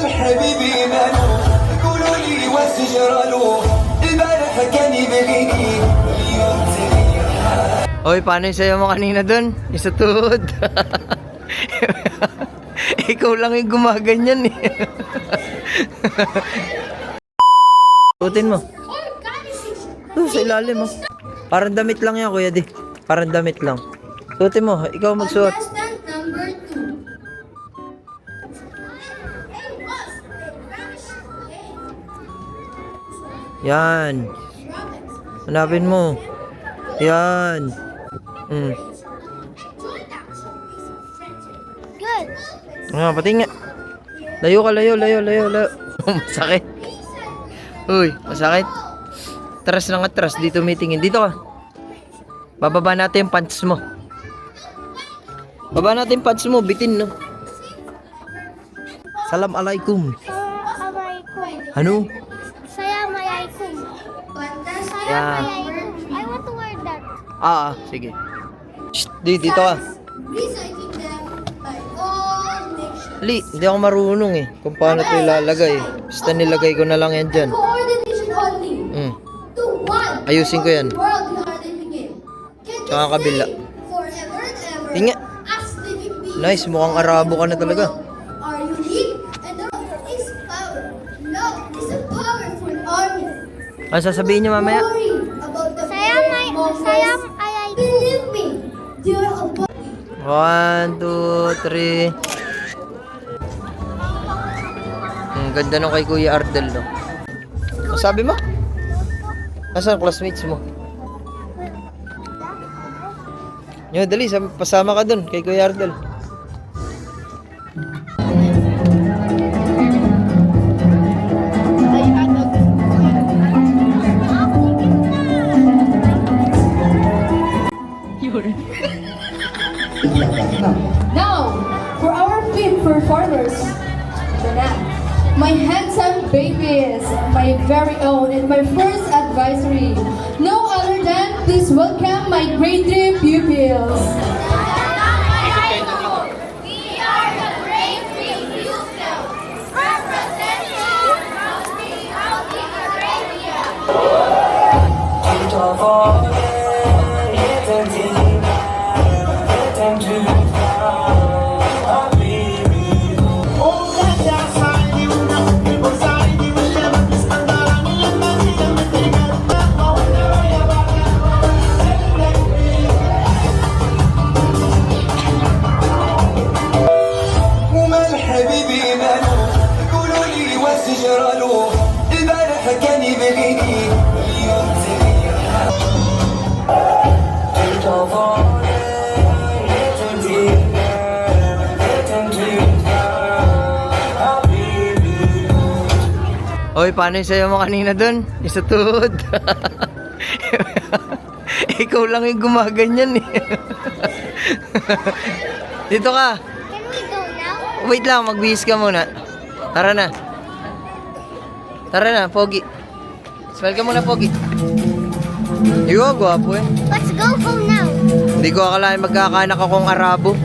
حبيبي مالو قولوا لي واش جرالو البارح كان يبغيني اليوم زي. Oy, paano yung sayo mo kanina dun? Isa tuhod. Ikaw lang yung gumaganyan eh. Suotin mo. Sa ilalim mo. Parang damit lang yan, kuya di. Parang damit lang. Suotin mo, ikaw magsuot. Contestant number 2. Yan. Hanapin mo. Yan. Good. Pati nga. Layo ka, layo. Masakit. Uy, masakit. Atras lang atras. Dito mitingin. Dito ka. Bababa natin yung pants mo. Baba natin yung pants mo. Bitin, no? Salam alaikum. Ano? Salam alaikum. Yeah. I want to wear that. Sige. Shh, dito ka. Reciting them by all nations. Li, hindi ako marunong eh. Kung paano ito ilalagay. Basta nilagay ko na lang yan dyan. Coordination only. To one. Ayusin ko yan. World we are living in. Can you Tsaka kabila. say forever and ever Tinga. as living beings Nice, mukhang Arabo ka na talaga. are unique and love is power. Love is a powerful army. Ano sasabihin niyo mamaya? Worry about the Salam alaikum. Believe me, you're above. 1, 2, 3. Ang ganda nung kay Kuya Ardel, no? Ano sabi mo? Nasaan classmates mo? Yo, dali, pasama ka dun kay Kuya Ardel. Now, for our fifth performers, my handsome babies, my very own and my first advisory. No other than please welcome my grade 3 pupils. We are the Great Three Pupils, representing from Saudi Arabia. ومال حبيبي مالو قولوا لي واش جرالو البارح كان يبغيني اليوم زي. Oy, paano yung sayo mo kanina dun? Isa tuhod. Ikaw lang yung gumaganyan eh. Dito ka. Can we go now? Wait lang, magbihis ka muna. Tara na. Tara na, Pogi. Smile ka muna, Pogi. Iyo, gwapo eh. Let's go home now. Hindi ko akalain magkakaanak akong Arabo.